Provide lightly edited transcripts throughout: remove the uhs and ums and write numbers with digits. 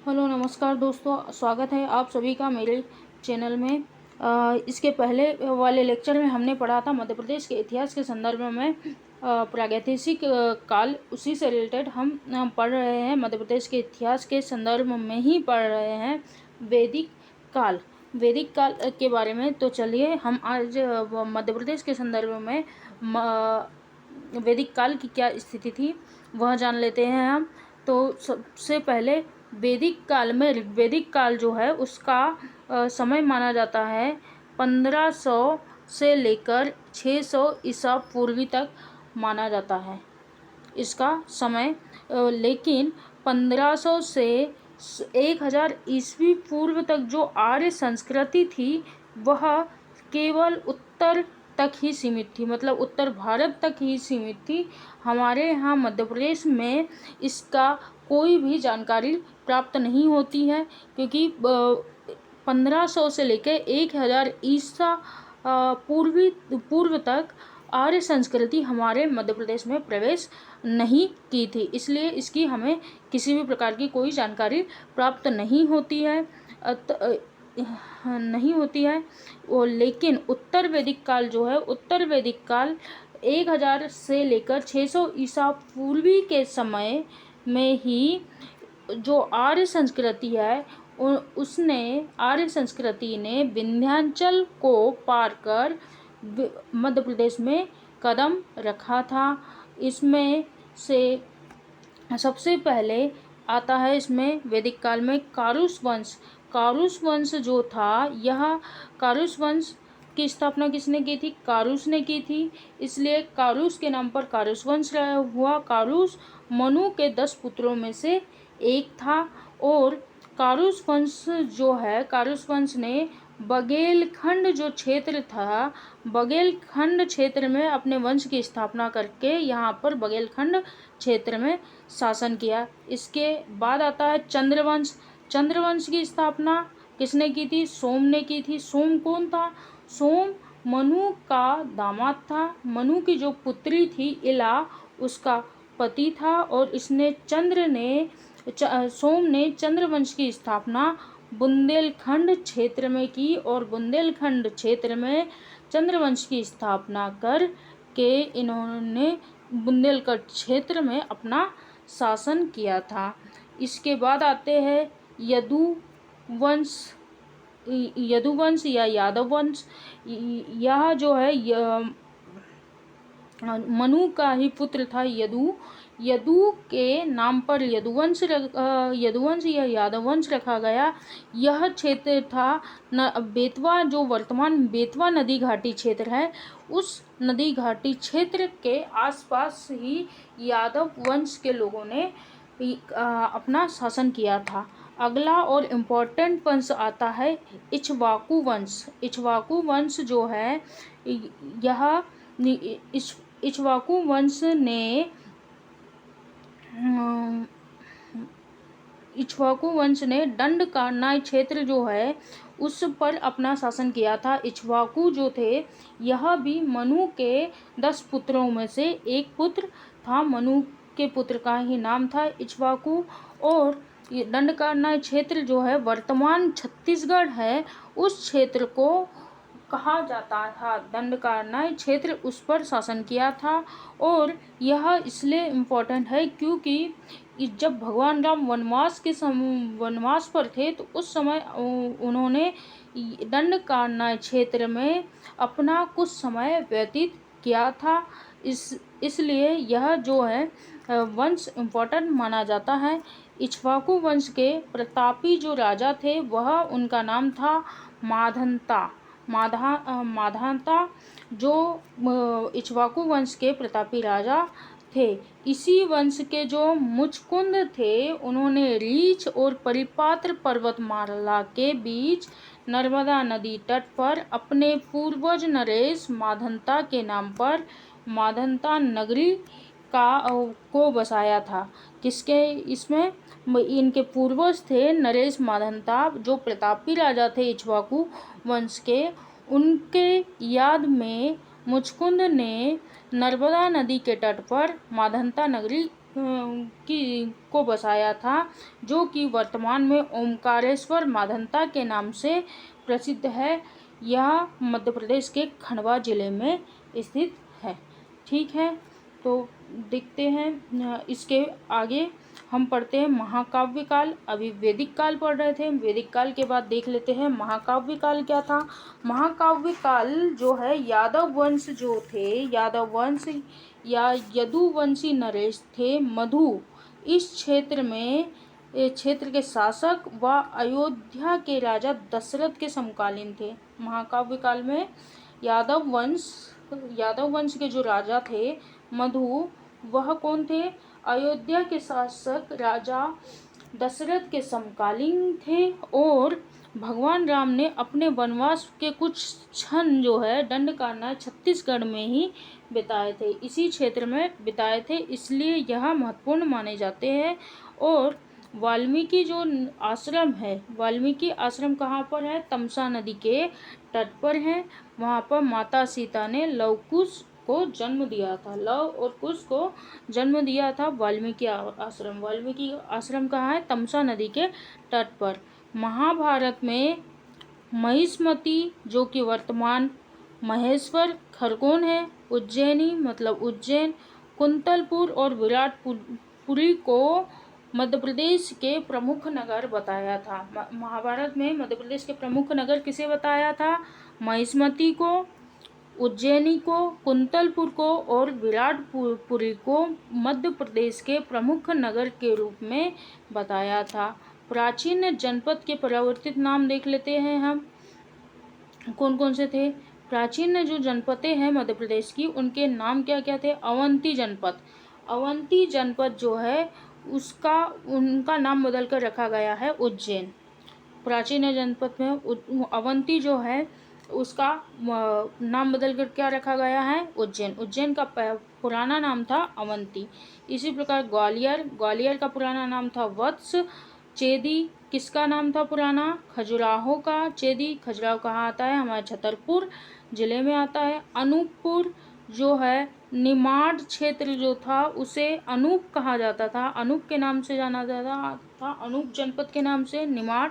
Hello नमस्कार दोस्तों, स्वागत है आप सभी का मेरे चैनल में। इसके पहले वाले लेक्चर में हमने पढ़ा था मध्य प्रदेश के इतिहास के संदर्भ में प्रागैतिहासिक काल। उसी से रिलेटेड हम पढ़ रहे हैं, मध्य प्रदेश के इतिहास के संदर्भ में ही पढ़ रहे हैं वैदिक काल। वैदिक काल के बारे में तो चलिए हम आज मध्य प्रदेश के संदर्भ में वैदिक काल की क्या स्थिति थी वह जान लेते हैं हम। तो सबसे पहले वैदिक काल में, ऋग्वैदिक काल जो है उसका समय माना जाता है 1500 से लेकर 600 ईसा पूर्वी तक माना जाता है इसका समय। लेकिन 1500 से 1000 ईस्वी पूर्व तक जो आर्य संस्कृति थी वह केवल उत्तर तक ही सीमित थी, मतलब उत्तर भारत तक ही सीमित थी। हमारे यहाँ मध्य प्रदेश में इसका कोई भी जानकारी प्राप्त नहीं होती है, क्योंकि 1500 से लेकर 1000 ईसा पूर्व तक आर्य संस्कृति हमारे मध्य प्रदेश में प्रवेश नहीं की थी, इसलिए इसकी हमें किसी भी प्रकार की कोई जानकारी प्राप्त नहीं होती है। लेकिन उत्तर वैदिक काल जो है, उत्तर वैदिक काल 1000 से लेकर 600 ईसा पूर्वी के समय में ही जो आर्य संस्कृति है आर्य संस्कृति ने विंध्याचल को पार कर मध्य प्रदेश में कदम रखा था। इसमें से सबसे पहले आता है इसमें वैदिक काल में कारुस वंश। कारुस वंश जो था, यह कारुस वंश की स्थापना किसने की थी? कारुस ने की थी, इसलिए कारुस के नाम पर कारुस वंश हुआ। कारुस मनु के 10 पुत्रों में से एक था और कारुस वंश जो है, कारुस वंश ने बघेलखंड जो क्षेत्र था, बघेलखंड क्षेत्र में अपने वंश की स्थापना करके यहाँ पर बघेलखंड क्षेत्र में शासन किया। इसके बाद आता है चंद्रवंश। चंद्रवंश की स्थापना किसने की थी? सोम ने की थी। सोम कौन था? सोम मनु का दामाद था। मनु की जो पुत्री थी इला, उसका पति था और सोम ने चंद्रवंश की स्थापना बुंदेलखंड क्षेत्र में की और बुंदेलखंड क्षेत्र में चंद्रवंश की स्थापना करके इन्होंने बुंदेलखंड क्षेत्र में अपना शासन किया था। इसके बाद आते हैं यदुवंश या यादव वंश। यह जो है मनु का ही पुत्र था यदु। यदु के नाम पर यदुवंश या यादव वंश रखा गया। यह क्षेत्र था बेतवा, जो वर्तमान बेतवा नदी घाटी क्षेत्र है, उस नदी घाटी क्षेत्र के आसपास ही यादव वंश के लोगों ने अपना शासन किया था। अगला और इम्पोर्टेंट वंश आता है इक्ष्वाकु वंश। इक्ष्वाकु वंश जो है, यह इक्ष्वाकु वंश ने दंडकारण्य क्षेत्र जो है उस पर अपना शासन किया था। इक्ष्वाकु जो थे, यह भी मनु के 10 पुत्रों में से एक पुत्र था। मनु के पुत्र का ही नाम था इक्ष्वाकु। और ये दंडकारण्य क्षेत्र जो है वर्तमान छत्तीसगढ़ है, उस क्षेत्र को कहा जाता था दंडकारण्य क्षेत्र, उस पर शासन किया था। और यह इसलिए इम्पोर्टेंट है क्योंकि जब भगवान राम वनवास पर थे तो उस समय उन्होंने दंडकारण्य क्षेत्र में अपना कुछ समय व्यतीत किया था। इसलिए यह जो है वंश इम्पोर्टेंट माना जाता है। इक्ष्वाकु वंश के प्रतापी जो राजा थे, वह उनका नाम था माधाता, जो इक्ष्वाकु वंश के प्रतापी राजा थे। इसी वंश के जो मुचकुंद थे, उन्होंने रीछ और परिपात्र पर्वतमाला के बीच नर्मदा नदी तट पर अपने पूर्वज नरेश माधंता के नाम पर माधंता नगरी को बसाया था। किसके इसमें? इनके पूर्वज थे नरेश माधंता, जो प्रतापी राजा थे इक्ष्वाकु वंश के। उनके याद में मुचकुंद ने नर्मदा नदी के तट पर माधंता नगरी को बसाया था, जो कि वर्तमान में ओमकारेश्वर माधवता के नाम से प्रसिद्ध है। यह मध्य प्रदेश के खंडवा जिले में स्थित है। ठीक है, तो देखते हैं इसके आगे हम पढ़ते हैं महाकाव्य काल। अभी वैदिक काल पढ़ रहे थे, वैदिक काल के बाद देख लेते हैं महाकाव्य काल क्या था। महाकाव्य काल जो है, यादव वंश जो थे, यादव वंश या यदुवंशी नरेश थे मधु इस क्षेत्र के शासक व अयोध्या के राजा दशरथ के समकालीन थे। महाकाव्य काल में यादव वंश के जो राजा थे मधु, वह कौन थे? अयोध्या के शासक राजा दशरथ के समकालीन थे और भगवान राम ने अपने वनवास के कुछ क्षण जो है दंडकारण्य छत्तीसगढ़ में ही बिताए थे, इसी क्षेत्र में बिताए थे, इसलिए यह महत्वपूर्ण माने जाते हैं। और वाल्मीकि जो आश्रम है, वाल्मीकि आश्रम कहाँ पर है? तमसा नदी के तट पर है। वहाँ पर माता सीता ने लव कुश को जन्म दिया था, लव और कुश को जन्म दिया था वाल्मीकि आश्रम। वाल्मीकि आश्रम कहाँ है? तमसा नदी के तट पर। महाभारत में महिष्मति जो कि वर्तमान महेश्वर खरगोन है, उज्जैनी मतलब उज्जैन, कुंतलपुर और विराटपुरी को मध्य प्रदेश के प्रमुख नगर बताया था। महाभारत में मध्य प्रदेश के प्रमुख नगर किसे बताया था? महिष्मति को, उज्जैनी को, कुंतलपुर को और विराटपुरी को मध्य प्रदेश के प्रमुख नगर के रूप में बताया था। प्राचीन जनपद के परिवर्तित नाम देख लेते हैं हम, कौन कौन से थे। प्राचीन जो जनपदें हैं मध्य प्रदेश की, उनके नाम क्या क्या थे? अवंती जनपद। अवंती जनपद जो है उनका नाम बदल कर रखा गया है उज्जैन। प्राचीन जनपद में अवंती जो है उसका नाम बदल कर क्या रखा गया है? उज्जैन। उज्जैन का पुराना नाम था अवंती। इसी प्रकार ग्वालियर का पुराना नाम था वत्स। चेदी किसका नाम था पुराना? खजुराहो का। चेदी खजुराहो कहाँ आता है? हमारे छतरपुर जिले में आता है। अनूपपुर जो है, निमाड़ क्षेत्र जो था उसे अनूप कहा जाता था, अनूप के नाम से जाना जाता था, अनूप जनपद के नाम से। निमाड़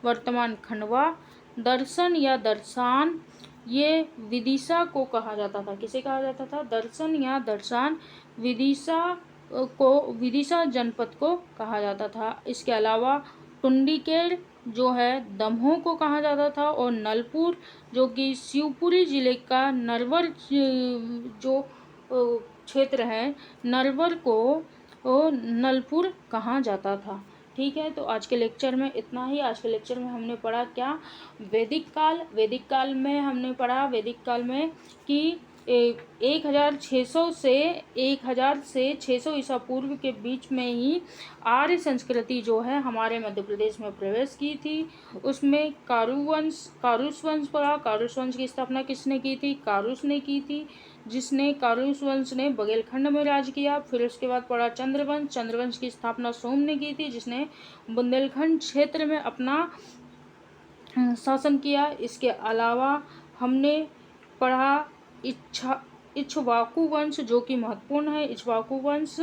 वर्तमान खंडवा। दर्शन या दर्शान ये विदिशा को कहा जाता था। किसे कहा जाता था? दर्शन या दर्शान विदिशा जनपद को कहा जाता था। इसके अलावा टुंडिकेर जो है दमोह को कहा जाता था और नलपुर जो कि शिवपुरी जिले का नरवर जो क्षेत्र है, नरवर को नलपुर कहा जाता था। ठीक है, तो आज के लेक्चर में इतना ही। आज के लेक्चर में हमने पढ़ा क्या? वैदिक काल। वैदिक काल में हमने पढ़ा वैदिक काल में कि 1600 से 600 ईसा पूर्व के बीच में ही आर्य संस्कृति जो है हमारे मध्य प्रदेश में प्रवेश की थी। उसमें कारुस वंश पढ़ा। कारुस वंश की स्थापना किसने की थी? कारुस ने की थी, जिसने कारुस वंश ने बघेलखंड में राज किया। फिर उसके बाद पढ़ा चंद्रवंश। चंद्रवंश की स्थापना सोम ने की थी, जिसने बुंदेलखंड क्षेत्र में अपना शासन किया। इसके अलावा हमने पढ़ा इक्ष्वाकु वंश जो कि महत्वपूर्ण है। इक्ष्वाकु वंश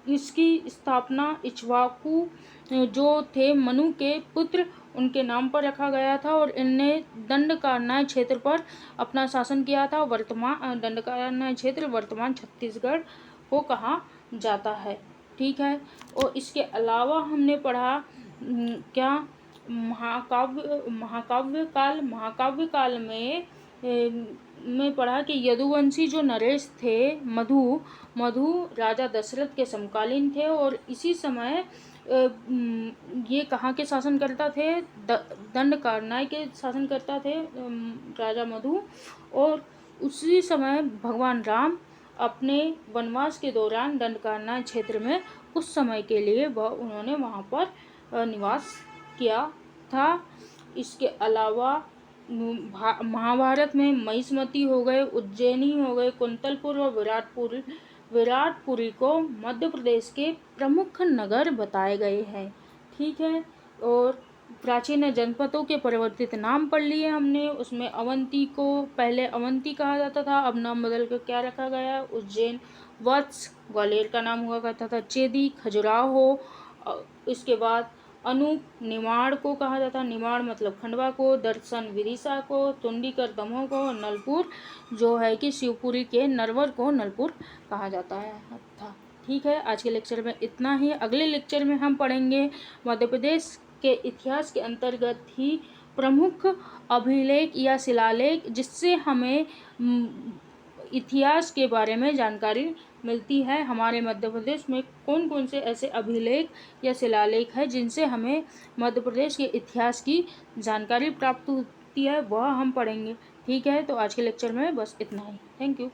इसकी स्थापना इक्ष्वाकु जो थे मनु के पुत्र, उनके नाम पर रखा गया था और इनने दंडकारण्य क्षेत्र पर अपना शासन किया था। दंडकारण्य क्षेत्र वर्तमान छत्तीसगढ़ को कहा जाता है। ठीक है, और इसके अलावा हमने पढ़ा क्या? महाकाव्य काल में पढ़ा कि यदुवंशी जो नरेश थे मधु राजा दशरथ के समकालीन थे और इसी समय ये कहाँ के शासन करता थे? दंडकारण्य के शासन करता थे राजा मधु। और उसी समय भगवान राम अपने वनवास के दौरान दंडकारण्य क्षेत्र में कुछ समय के लिए उन्होंने वहाँ पर निवास किया था। इसके अलावा महाभारत में महिष्मति हो गए, उज्जैनी हो गए, कुंतलपुर और विराटपुरी को मध्य प्रदेश के प्रमुख नगर बताए गए हैं। ठीक है, और प्राचीन जनपदों के परिवर्तित नाम पढ़ लिए हमने। उसमें अवंती को पहले अवंती कहा जाता था, अब नाम बदल कर क्या रखा गया? उज्जैन। वत्स ग्वालियर का नाम हुआ करता था, चेदी खजुराहो, इसके बाद अनूप निमाड़ को कहा जाता, निमाड़ मतलब खंडवा को, दर्शन विदिशा को, तुंडीकर दमोह को, नलपुर जो है कि शिवपुरी के नरवर को नलपुर कहा जाता है था। ठीक है, आज के लेक्चर में इतना ही। अगले लेक्चर में हम पढ़ेंगे मध्य प्रदेश के इतिहास के अंतर्गत ही प्रमुख अभिलेख या शिलालेख जिससे हमें इतिहास के बारे में जानकारी मिलती है। हमारे मध्य प्रदेश में कौन कौन से ऐसे अभिलेख या शिलालेख है जिनसे हमें मध्य प्रदेश के इतिहास की जानकारी प्राप्त होती है, वह हम पढ़ेंगे। ठीक है, तो आज के लेक्चर में बस इतना ही। Thank you.